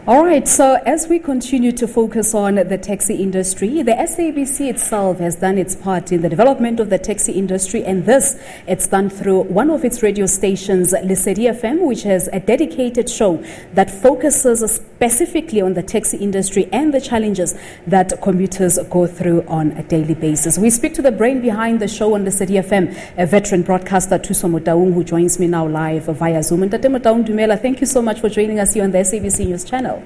All right, so as we continue to focus on the taxi industry, the SABC itself has done its part in the development of the taxi industry, and this it's done through one of its radio stations, Lesedi FM, which has a dedicated show that focuses specifically on the taxi industry and the challenges that commuters go through on a daily basis. We speak to the brain behind the show on Lesedi FM, a veteran broadcaster, Thuso Motaung, who joins me now live via Zoom. And Tate Motaung Dumela, thank you so much for joining us here on the SABC News channel.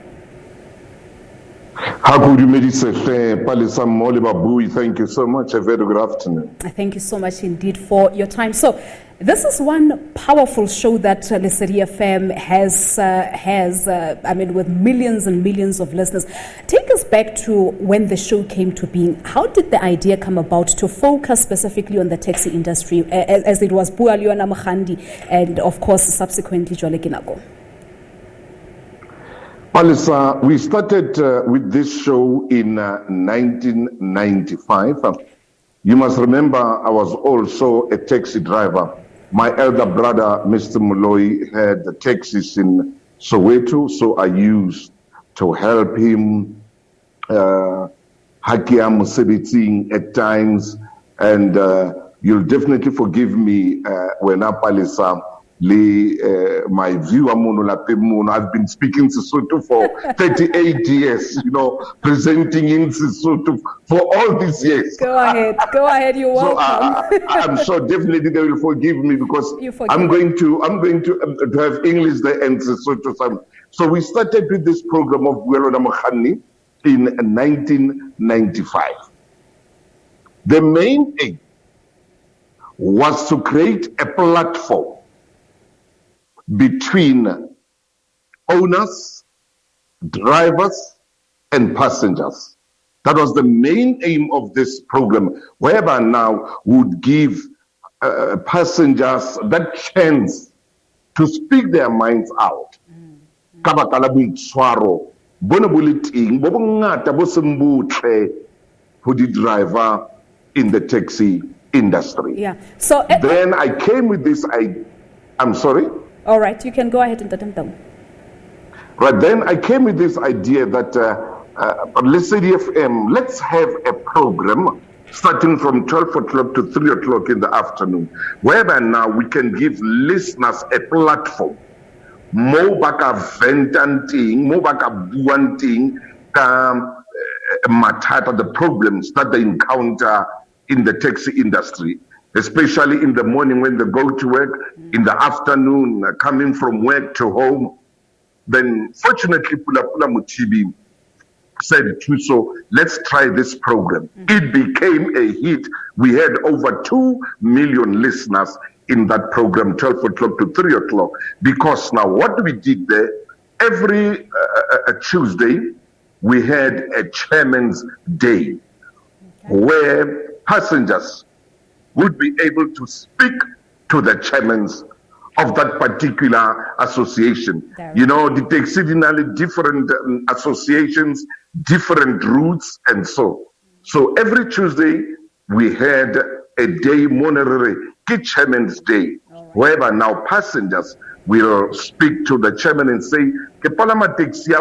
Thank you so much. A very good afternoon. Thank you so much indeed for your time. So, this is one powerful show that Lesedi FM has, with millions and millions of listeners. Take us back to when the show came to being. How did the idea come about to focus specifically on the taxi industry, as it was Bua Liona Mokhandi and, of course, subsequently Jwale Kinako? Palisa, we started with this show in 1995. You must remember I was also a taxi driver. My elder brother, Mr. Moloi, had the taxis in Soweto, so I used to help him hakia mosebetsing at times. And you'll definitely forgive me when Palisa my view, I've been speaking Sesotho for 38 years, presenting in Sesotho for all these years. Go ahead, you're welcome. So I'm sure definitely they will forgive me because I'm going to have English there and Sesotho. So we started with this program of Buelona Mokhani in 1995. The main aim was to create a platform between owners, drivers, and passengers. That was the main aim of this program, whereby now would give passengers that chance to speak their minds out. For the driver in the taxi industry. Yeah. So then I came with this idea. I'm sorry? All right, you can go ahead and them. Right, then I came with this idea that Lesedi FM, let's have a program starting from 12 o'clock to 3 o'clock in the afternoon, whereby now we can give listeners a platform. Mo baka ventanting, mo baka buanting, matata, the problems that they encounter in the taxi industry, especially in the morning when they go to work, in the afternoon, coming from work to home. Then fortunately, Pula Mutibi said, so let's try this program. It became a hit. We had over 2 million listeners in that program, 12 o'clock to 3 o'clock. Because now what we did there, every Tuesday, we had a chairman's day where passengers would be able to speak to the chairmen of that particular association. The taxidinally different associations, different routes, and so. So every Tuesday, we had a day, Monerere, Chairman's Day, whereby now passengers will speak to the chairman and say, Kepalama taxi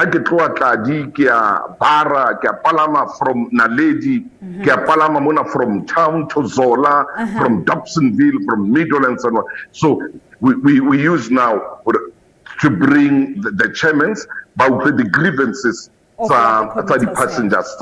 I get to Atladi, Kia Bara, Kia Palama from Naledi, Kia Palama Mona from town to Zola, from Dobsonville, from Middle and so on. So we use now to bring the chairmen, but with the grievances for the passengers.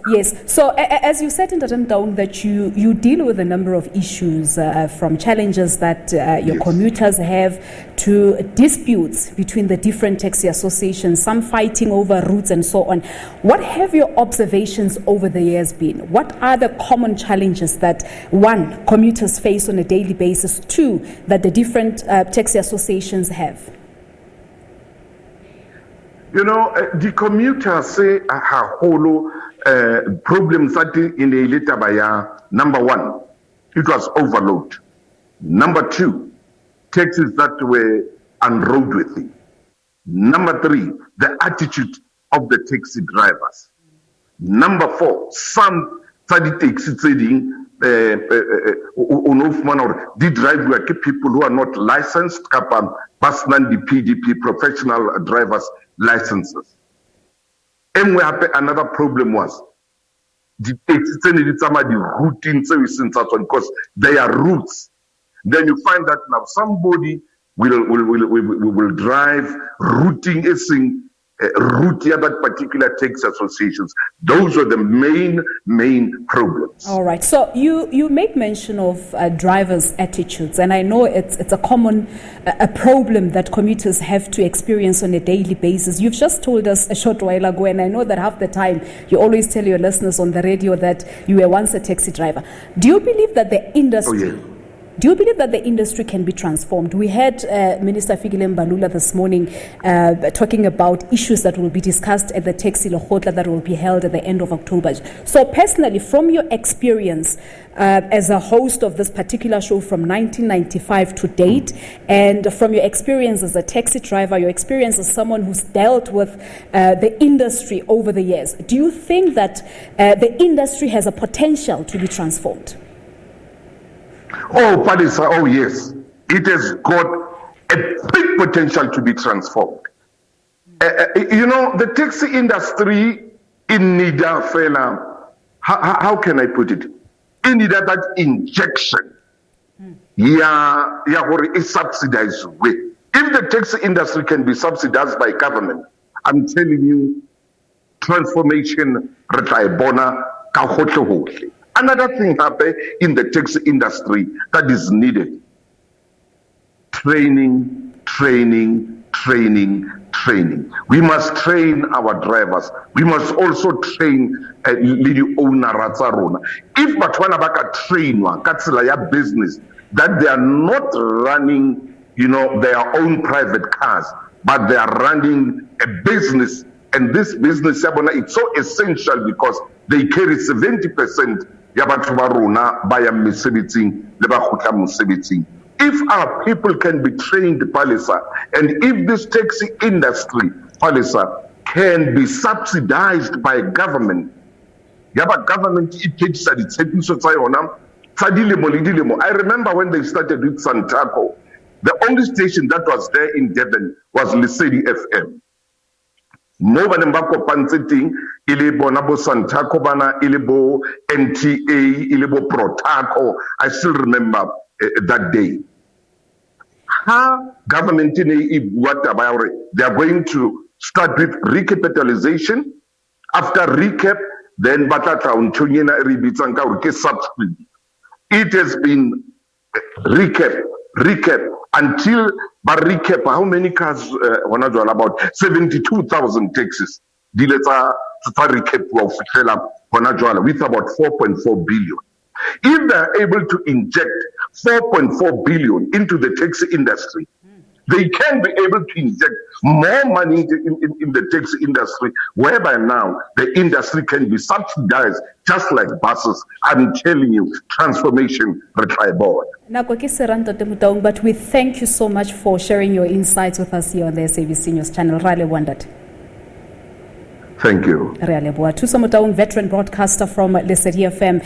Yes. So as you said in the rundown that you deal with a number of issues from challenges that your commuters have to disputes between the different taxi associations, some fighting over routes and so on. What have your observations over the years been? What are the common challenges that, one, commuters face on a daily basis, two, that the different taxi associations have? The commuters say problems that in the later by number one, it was overload. Number two, taxis that were unroadworthy. Number three, the attitude of the taxi drivers. Number four, some taxi trading di drive people who are not licensed kapa basnan di PDP professional drivers licenses. And another problem was the routing services because they are routes. Then you find that now somebody will drive routing route that particular taxi associations. Those are the main problems. All right. So you make mention of drivers' attitudes, and I know it's a common a problem that commuters have to experience on a daily basis. You've just told us a short while ago, and I know that half the time you always tell your listeners on the radio that you were once a taxi driver. Do you believe that the industry? Oh, yeah. Do you believe that the industry can be transformed? We had Minister Fikile Mbalula this morning talking about issues that will be discussed at the Taxi Lekgotla that will be held at the end of October. So personally, from your experience as a host of this particular show from 1995 to date, and from your experience as a taxi driver, your experience as someone who's dealt with the industry over the years, do you think that the industry has a potential to be transformed? Oh, Palisa, oh yes. It has got a big potential to be transformed. The taxi industry in need of, how can I put it? In need of that injection. A subsidized way. If the taxi industry can be subsidized by government, I'm telling you, transformation, another thing happened in the taxi industry that is needed. Training. We must train our drivers. We must also train the owners. If batwana baka train katsila business, that they are not running, their own private cars, but they are running a business. And this business, it's so essential because they carry 70% yabathu ba rona ba ya mesebetsing le ba khutla mosebetsing. If our people can be trained, Palisa, and if this taxi industry, Palisa, can be subsidized by government, government takes I remember when they started with Santaco, the only station that was there in Devon was Lesedi FM. Mo ba neng ba kopantse ile bona bo Santaco bana ile bo NTA ile bo Protaco. I still remember that day. How government they are going to start with recapitalization. After recap, then batata untonyena ribitsanga urke subsidy. It has been recap until recap. How many cars? About 72,000 taxis. Dileta recap with about 4.4 billion. If they are able to inject 4.4 billion into the taxi industry, they can be able to inject more money in the taxi industry, whereby now the industry can be subsidized just like buses. I'm telling you, transformation board. But we thank you so much for sharing your insights with us here on the SABC News channel. Really wondered. Thank you. Thuso Motaung, veteran broadcaster from Lesedi FM.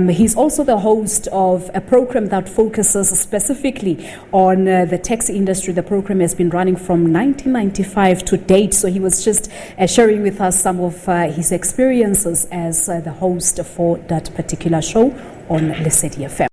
He's also the host of a program that focuses specifically on the taxi industry. The program has been running from 1995 to date. So he was just sharing with us some of his experiences as the host for that particular show on Lesedi FM.